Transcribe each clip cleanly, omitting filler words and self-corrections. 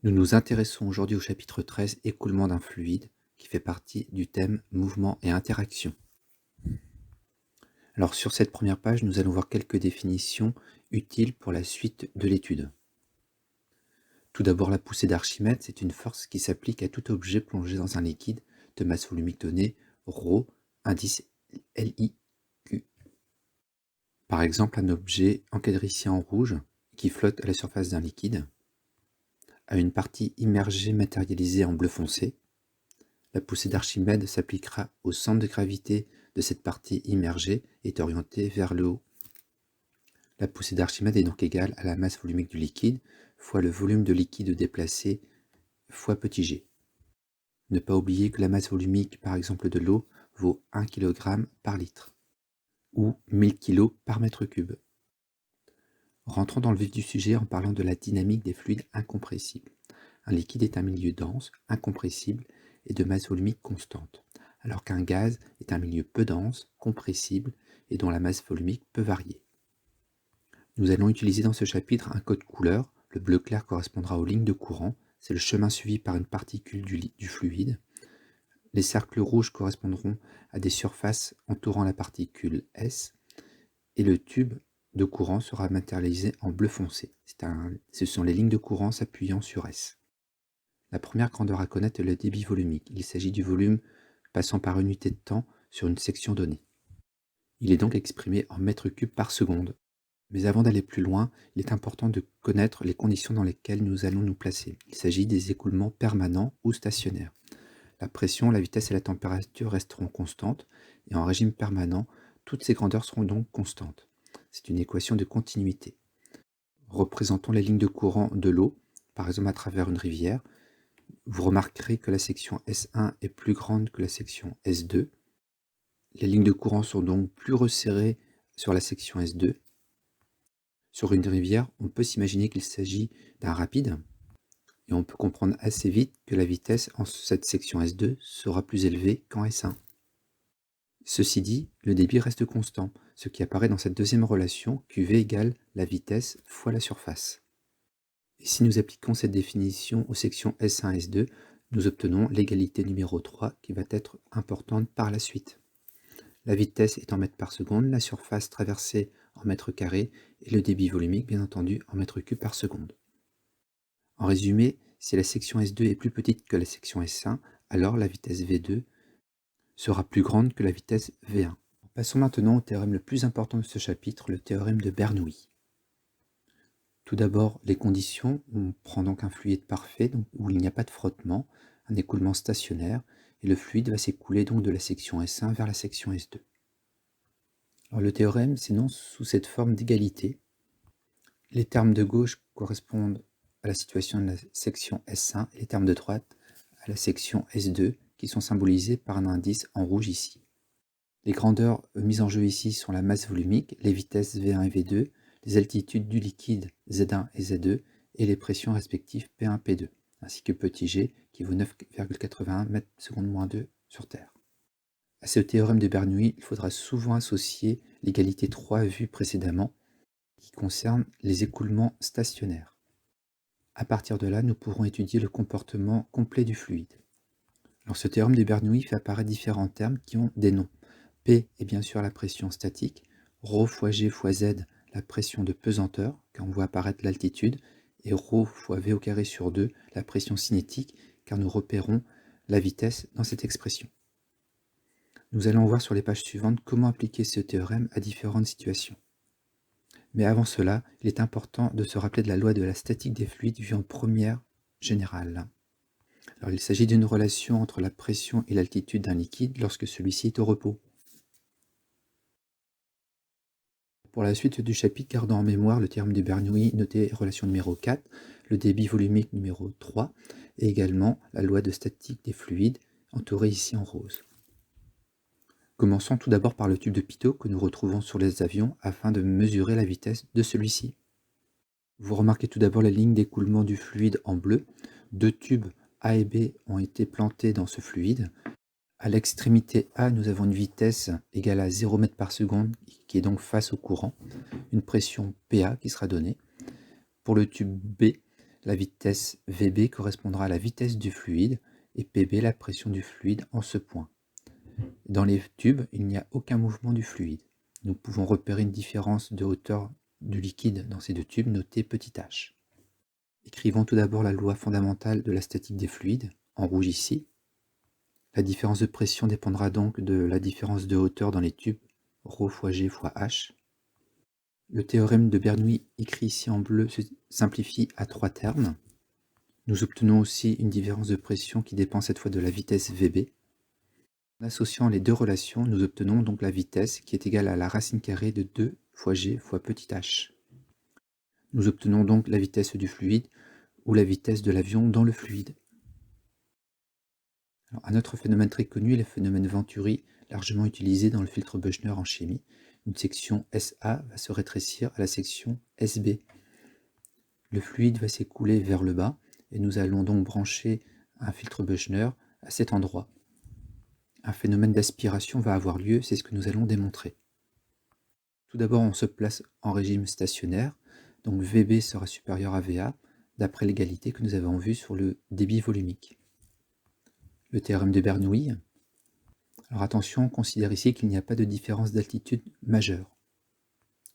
Nous nous intéressons aujourd'hui au chapitre 13, écoulement d'un fluide, qui fait partie du thème mouvement et interaction. Alors sur cette première page, nous allons voir quelques définitions utiles pour la suite de l'étude. Tout d'abord, la poussée d'Archimède, c'est une force qui s'applique à tout objet plongé dans un liquide de masse volumique donnée, ρ, indice LIQ. Par exemple, un objet encadré ici en rouge, qui flotte à la surface d'un liquide, a une partie immergée matérialisée en bleu foncé. La poussée d'Archimède s'appliquera au centre de gravité de cette partie immergée et est orientée vers le haut. La poussée d'Archimède est donc égale à la masse volumique du liquide fois le volume de liquide déplacé fois petit g. Ne pas oublier que la masse volumique, par exemple de l'eau, vaut 1 kg par litre ou 1000 kg par mètre cube. Rentrons dans le vif du sujet en parlant de la dynamique des fluides incompressibles. Un liquide est un milieu dense, incompressible et de masse volumique constante, alors qu'un gaz est un milieu peu dense, compressible et dont la masse volumique peut varier. Nous allons utiliser dans ce chapitre un code couleur. Le bleu clair correspondra aux lignes de courant, c'est le chemin suivi par une particule du fluide. Les cercles rouges correspondront à des surfaces entourant la particule S, et le tube de courant sera matérialisé en bleu foncé. Ce sont les lignes de courant s'appuyant sur S. La première grandeur à connaître est le débit volumique. Il s'agit du volume passant par unité de temps sur une section donnée. Il est donc exprimé en mètres cubes par seconde. Mais avant d'aller plus loin, il est important de connaître les conditions dans lesquelles nous allons nous placer. Il s'agit des écoulements permanents ou stationnaires. La pression, la vitesse et la température resteront constantes, et en régime permanent, toutes ces grandeurs seront donc constantes. C'est une équation de continuité. Représentons les lignes de courant de l'eau, par exemple à travers une rivière. Vous remarquerez que la section S1 est plus grande que la section S2. Les lignes de courant sont donc plus resserrées sur la section S2. Sur une rivière, on peut s'imaginer qu'il s'agit d'un rapide, et on peut comprendre assez vite que la vitesse en cette section S2 sera plus élevée qu'en S1. Ceci dit, le débit reste constant, ce qui apparaît dans cette deuxième relation, QV égale la vitesse fois la surface. Et si nous appliquons cette définition aux sections S1 et S2, nous obtenons l'égalité numéro 3 qui va être importante par la suite. La vitesse est en mètres par seconde, la surface traversée en mètres carrés et le débit volumique bien entendu en mètres cubes par seconde. En résumé, si la section S2 est plus petite que la section S1, alors la vitesse V2 sera plus grande que la vitesse V1. Passons maintenant au théorème le plus important de ce chapitre, le théorème de Bernoulli. Tout d'abord, les conditions. On prend donc un fluide parfait, où il n'y a pas de frottement, un écoulement stationnaire, et le fluide va s'écouler donc de la section S1 vers la section S2. Alors, le théorème s'énonce sous cette forme d'égalité. Les termes de gauche correspondent à la situation de la section S1 et les termes de droite à la section S2, qui sont symbolisés par un indice en rouge ici. Les grandeurs mises en jeu ici sont la masse volumique, les vitesses V1 et V2, les altitudes du liquide Z1 et Z2 et les pressions respectives P1 et P2, ainsi que petit g qui vaut 9,81 m/s-2 sur Terre. À ce théorème de Bernoulli, il faudra souvent associer l'égalité 3 vue précédemment, qui concerne les écoulements stationnaires. À partir de là, nous pourrons étudier le comportement complet du fluide. Alors, ce théorème de Bernoulli fait apparaître différents termes qui ont des noms. P est bien sûr la pression statique, ρ fois g fois z la pression de pesanteur, car on voit apparaître l'altitude, et ρ fois v au carré sur 2 la pression cinétique, car nous repérons la vitesse dans cette expression. Nous allons voir sur les pages suivantes comment appliquer ce théorème à différentes situations. Mais avant cela, il est important de se rappeler de la loi de la statique des fluides vue en première générale. Alors, il s'agit d'une relation entre la pression et l'altitude d'un liquide lorsque celui-ci est au repos. Pour la suite du chapitre, gardons en mémoire le théorème de Bernoulli noté relation numéro 4, le débit volumique numéro 3, et également la loi de statique des fluides, entourée ici en rose. Commençons tout d'abord par le tube de Pitot que nous retrouvons sur les avions afin de mesurer la vitesse de celui-ci. Vous remarquez tout d'abord la ligne d'écoulement du fluide en bleu. Deux tubes A et B ont été plantés dans ce fluide. À l'extrémité A, nous avons une vitesse égale à 0 m/s, qui est donc face au courant, une pression PA qui sera donnée. Pour le tube B, La vitesse VB correspondra à la vitesse du fluide et PB la pression du fluide en ce point. Dans les tubes, il n'y a aucun mouvement du fluide. Nous pouvons repérer une différence de hauteur du liquide dans ces deux tubes notée petit h. Écrivons tout d'abord la loi fondamentale de la statique des fluides, en rouge ici. La différence de pression dépendra donc de la différence de hauteur dans les tubes, ρ fois G fois H. Le théorème de Bernoulli, écrit ici en bleu, se simplifie à 3 termes. Nous obtenons aussi une différence de pression qui dépend cette fois de la vitesse VB. En associant les deux relations, nous obtenons donc la vitesse qui est égale à la racine carrée de 2 fois G fois petit h. Nous obtenons donc la vitesse du fluide ou la vitesse de l'avion dans le fluide. Alors, un autre phénomène très connu est le phénomène Venturi, largement utilisé dans le filtre Büchner en chimie. Une section SA va se rétrécir à la section SB. Le fluide va s'écouler vers le bas et nous allons donc brancher un filtre Büchner à cet endroit. Un phénomène d'aspiration va avoir lieu, c'est ce que nous allons démontrer. Tout d'abord, on se place en régime stationnaire, donc VB sera supérieur à VA, d'après l'égalité que nous avons vue sur le débit volumique. Le théorème de Bernoulli. Alors attention, on considère ici qu'il n'y a pas de différence d'altitude majeure.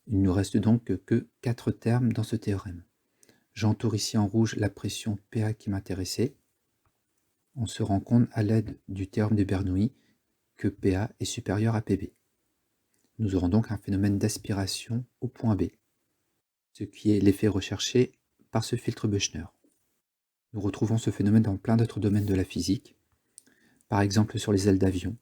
Il ne nous reste donc que 4 termes dans ce théorème. J'entoure ici en rouge la pression PA qui m'intéressait. On se rend compte à l'aide du théorème de Bernoulli que PA est supérieur à PB. Nous aurons donc un phénomène d'aspiration au point B, ce qui est l'effet recherché par ce filtre Büchner. Nous retrouvons ce phénomène dans plein d'autres domaines de la physique, par exemple sur les ailes d'avion.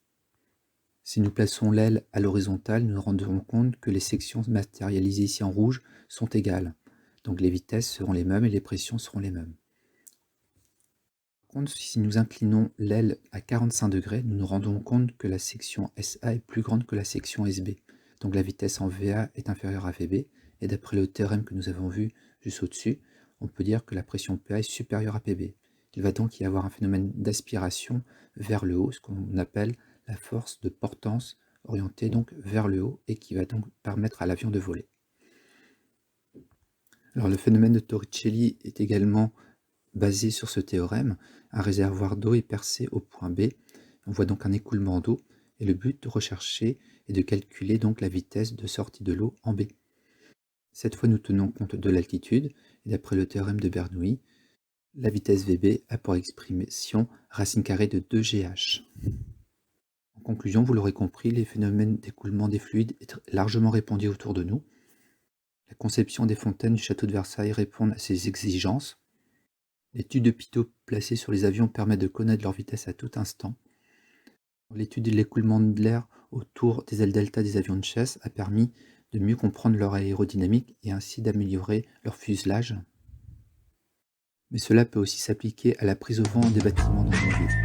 Si nous plaçons l'aile à l'horizontale, nous nous rendrons compte que les sections matérialisées ici en rouge sont égales. Donc les vitesses seront les mêmes et les pressions seront les mêmes. Par contre, si nous inclinons l'aile à 45 degrés, nous nous rendons compte que la section SA est plus grande que la section SB. Donc la vitesse en VA est inférieure à VB. Et d'après le théorème que nous avons vu juste au-dessus, on peut dire que la pression PA est supérieure à PB. Il va donc y avoir un phénomène d'aspiration vers le haut, ce qu'on appelle la force de portance orientée donc vers le haut et qui va donc permettre à l'avion de voler. Alors le phénomène de Torricelli est également basé sur ce théorème. Un réservoir d'eau est percé au point B. On voit donc un écoulement d'eau et le but recherché est de calculer donc la vitesse de sortie de l'eau en B. Cette fois, nous tenons compte de l'altitude et d'après le théorème de Bernoulli, la vitesse VB a pour expression racine carrée de 2GH. En conclusion, vous l'aurez compris, les phénomènes d'écoulement des fluides est largement répandus autour de nous. La conception des fontaines du château de Versailles répond à ces exigences. L'étude de Pitot placée sur les avions permet de connaître leur vitesse à tout instant. L'étude de l'écoulement de l'air autour des ailes delta des avions de chasse a permis de mieux comprendre leur aérodynamique et ainsi d'améliorer leur fuselage. Mais cela peut aussi s'appliquer à la prise au vent des bâtiments dans une ville.